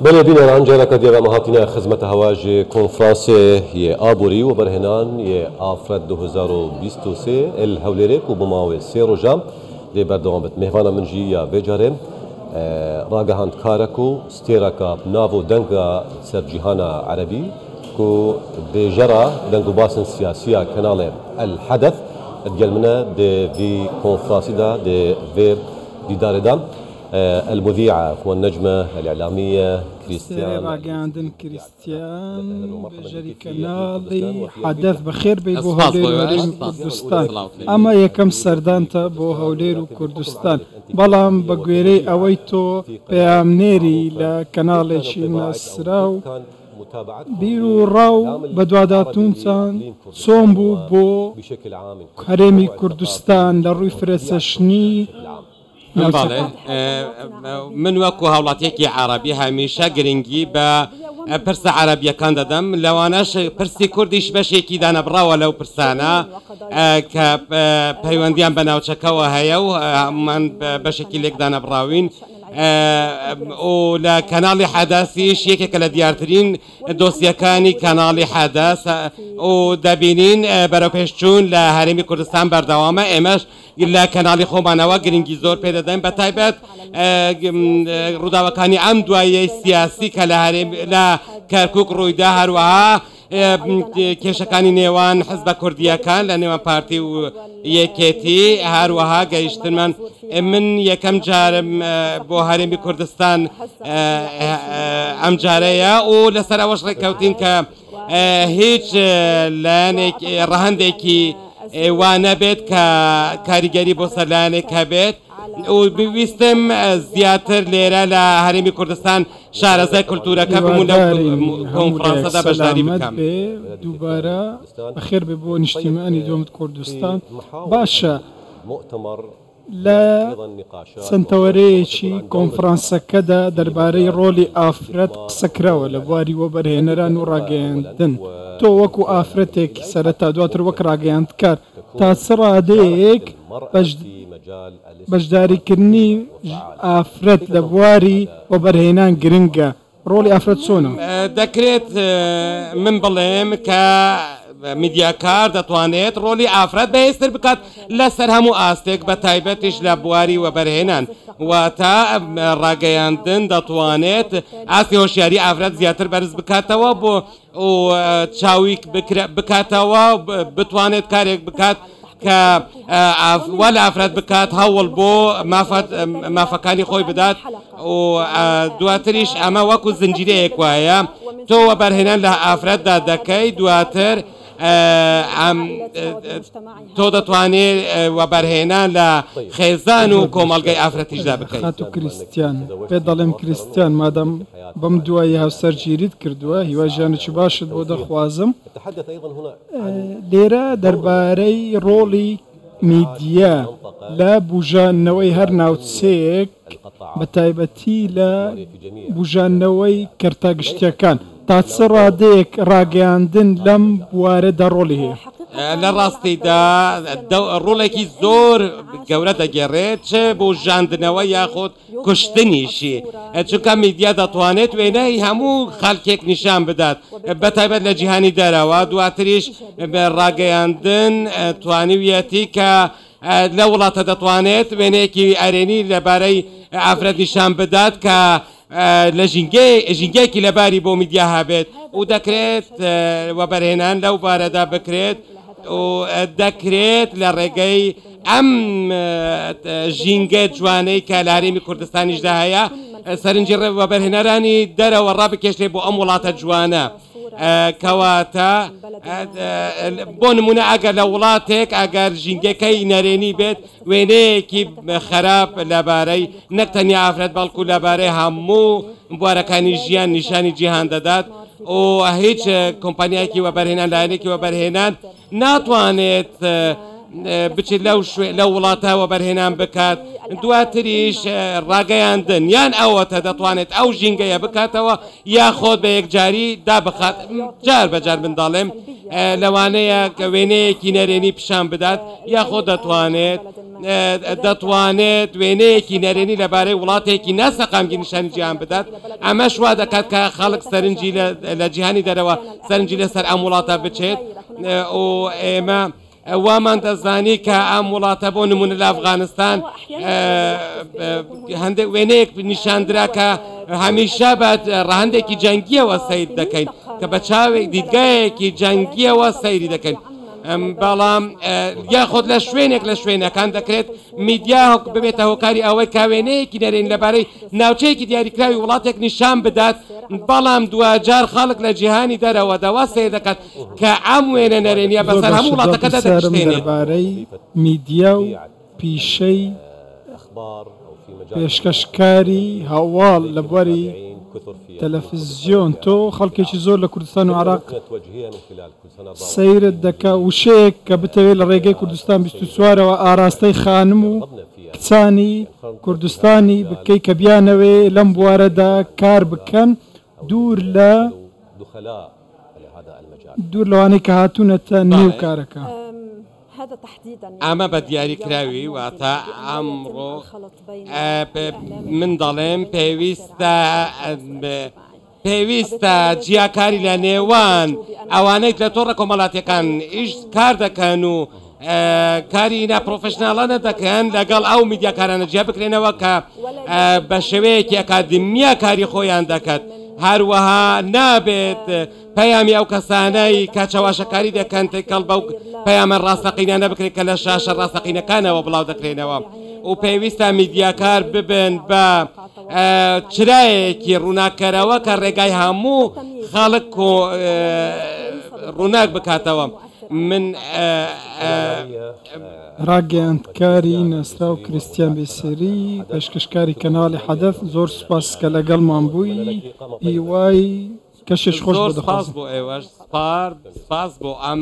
بله بینران جارك ديغا مهاتنا خدمة هواج كونفرانسي يه آبوري وبرهنان يه آفرد 2023 الهوليريك وبماوي سيروجام دي بردوامت مهوانا منجي يا بجارم راقهاند كاركو ستيراكا بنافو دنگا سر جهانا عربي كو بجرا دنگو باسن سياسية كنال الحدث اتجلمنا دي في كونفرانسي دا دي فير دي داردام المذيعة والنجمة الإعلامية كريستيان راقاندن كريستيان بجري كنالي حدث بخير بي بو هولير وكردستان اما يكم سردانتا بو هولير وكردستان بلام بقويري اويتو بيامنيري لكنالي شينا سراو بيرو راو بدواداتونتان صومبو بو هرمي كردستان لروي فرسشني من وەکو هاوڵاتیەکی عربی هەمیشە گرنگی بە پرسە عربیەکان دەدەم لەوانەش پرسی کوردیش بەشێکی دانەبڕاوە لەو پرسانە کە پەیوەندیان بە ناوچەکەەوە هەیە و هەمومان بەشێکی لێک دانەبڕاوین و لە کەناڵی حەدەسیش یەکێکە لە دیارترین دۆسیەکانی کەناڵی حەدەس و دەبینین بەرەو پێشچوون لە هەرێمی کوردستان بەردەوامە ئێمەش لە کەناڵی خۆمانەوە گرنگی زۆر پێ دەدەین بە تایبەت ڕووداوەکانی ئەم دواییەی سیاسی کە لە کەرکووک ڕوویدا هەروەها کێشەکانی نێوان حزبە کوردیەکان لە نێوان پارتی و یەکێتی هەروەها گەیشتنمان من یەکەم جارم بۆ هەرێمی کوردستان ئەم جارەیە و لەسەر ئەوەش ڕێککەوتین کە هیچ لایەنێک ڕەهەندێکی وانە بێت کە کاریگەری بۆ سەرلایەنێک هەبێت و بویستم زیاتر لێرە لە هەرێمی کوردستان شارەزای کولتورەکە بمون لەو کۆنفرانسەدا بەشداری بکەم. دووبارە بەخێر بێ بۆ نیشتیمانی دۆمت کوردستان باشە لە سنتەوەرەیەکی کۆنفرانسەکەدا دەربارەی ڕۆلی ئافرەت قسەکراوە لە بواری وەبەرهێنەران و ڕاگەیاندن تۆ وەکو ئافرەتێکی سەرەتا دواتر وەک ڕاگەیاندکار تا چ ڕادەیەک بەشداریکردنی ئافرەت لە بواری وەبەرهێنان گرنگە ڕۆلی ئافرەت چۆنە؟ دەکرێت من بڵێم کە میدیاکار دەتوانێت ڕۆلی ئافرەت بەهێزتر بکات لەسەر هەموو ئاستێک بە تایبەتیش لە بواری وەبەرهێنان واتە ڕاگەیاندن دەتوانێت ئاستی هۆشیاری ئافرەت زیاتر بەرز بکاتەوە بۆ چاوی بکاتەوە بتوانێت کارێک بکات کە وا لە ئافرەت بکات هەوڵ بۆ مافەکانی خۆی بدات و دواتریش ئەمە وەکو زنجیرەیەک وایە تۆ وەبەرهێنان لە ئافرەتدا دەکەی دواتر تۆ دەتوانێت وەبەرهێنان لە خێزان و کۆمەڵگەی ئافرەتیشدا بکەیت. خاتو کریستیان پێ دەڵێم کریستیان مادەم بەم دوایی هاوسەرگیریت کردووە هیواژیانێکی باشت بۆ دەخوازم لێرە دەربارەی ڕۆڵی میدیا لە بوژانەوەی هەر ناوچەیەک بە تایبەتی لە بوژانەوەی کەرتاگشتیەکان تا چ ڕادەیەک ڕاگەیاندن لەم بوارەدا ڕۆڵی هەیە؟ لە ڕاستیدا ڕۆڵێکی زۆر گەورە دەگەڕێت چ بۆ ژاندنەوە یاخۆت کوشتنیشی چونکە میدیا دەتوانێت وێنەی هەموو خەڵکێک نیشان بدات بە تایبەت لە جیهانی دەرەوە دواتریش ڕاگەیاندن توانیویەتی کە لە وڵاتە دەتوانێت وێنەیەکی ئەرێنی لەبارەی ئافرەت نیشان بدات کە لە ژینگەیەکی لەباری بۆ میدیا هەبێت و دەکرێت وەبەرهێنان لەو بارەدا بکرێت و دەکرێت لە ڕێگەی ئەم ژینگە جوانەی کە لە هەرێمی کوردستانیشدا هەیە سەرنجی وەبەرهێنەرانی دەرەوە ڕابکێشێ بۆ ئەم وڵاتە جوانە کەواتە بۆ نمونە ئەگەر لە وڵاتێک ئەگەر ژینگەکەی نەرێنی بێت وێنەیەکی خراپ لەبارەی نەک تەنیا ئافرەت بەڵکو لەبارەی هەموو بوارەکانی ژیان نیشانی جیهان دەدات و هیچ کۆمپانیایەکی وەبەرهێنان لایەنێکی وەبەرهێنان ناتوانێت بچێت لەو وڵاتەوە بەرهێنان بکات دواتریش ڕاگەیاندن یان ئەوەتە دەتوانێت ئەو ژینگەیە بکاتەوە یاخۆت بە یەکجاری دابخات جار بەجار منداڵێم لەوانەیە کە وێنەیەکی نەرێنی پیشان بدات یاخۆ دەتوانێت وێنەیەکی نەرێنی لەبارەی وڵاتێکی ناسەقامگی نیشانی جیهان بدات ئەمە شوا دەکات کە خەڵک سەرنجی لە جیهانی دەرەوە سەرنجی لەسەر ئەم وڵاتە بچێت و ئێمە وامان دەزانی کە ئەم وڵاتە بۆ نمونە لە ئەفغانستان هەندێک وێنەیەک نیشاندرا کە هەمیشە بە ڕەهەندێکی جەنگیەوە سەیر دەکەین کە بە چاوێک دیدگایەکی جەنگیەوە سەیری دەکەین بەڵام یاخۆت لە شوێنێک لە شوێنەکان دەکرێت میدیا ببێتە هۆکاری ئەوەی کاوێنەیەکی نەرێن لەبارەی ناوچەیەکی دیاریکراوی وڵاتێک نیشان بدات بەڵام دوجار خەڵک لە جیهانی دەرەوە دەوا سێ دەکات کە ئەم وێنە نەرێنیە بەسەر هەموو وڵاتەکەدا دەشتێنێت دەربارەی میدیا و پیشەی پێشکەشکاری هەواڵ لە بواری تەلەڤیزیۆن تۆ خەڵکێکی زۆر لە کوردستان و عێراق سەیرت دەکا وشەیەک کە بتەوێت لە ڕێگەی کوردستان 24ەوە ئاراستەی خانم و کچانی کوردستانی بکەی کە بیانەوێ لەم بوارەدا کار بکەن دوور لەوانەی کە هاتوونەتە نێو کارەکە ئەمە بە دیاریکراوی واتە ئەمڕۆ من دەڵێم پێویستە جیاکاری لە نێوان ئەوانەی لە تۆڕە کۆمەڵاتیەکان ئیش کار دەکەن و کاری ناپرۆفشناڵانە دەکەن لەگەڵ ئەو میدیاکارانە جیا بکرێنەوە کە بە شێوەیەکی ئەکادمیا کاری خۆیان دەکات هەروەها نابێت پەیامی ئەو کەسانەی کە چاواشەکاری دەکەن تێکەڵ بەو پەیامە ڕاستەقینانە بکرێت کە لە شاشە ڕاستەقینەکانەوە بڵاو دەکرێنەوە و پێویستە میدیاکار ببن بە چرایەکی ڕووناکەرەوە کە ڕێگای هەموو خەڵک ڕووناک بکاتەوە من ڕاگەیاندکاری نەسرا و کریستیان بێسێری پێشکەشکاری کەناڵی حەدەف زۆر سوپاس کە لەگەڵمان بووی هیوای کەشێش خۆش بۆ دەخوازم سپاس بۆ ئێوەش سپاس بۆ ئەم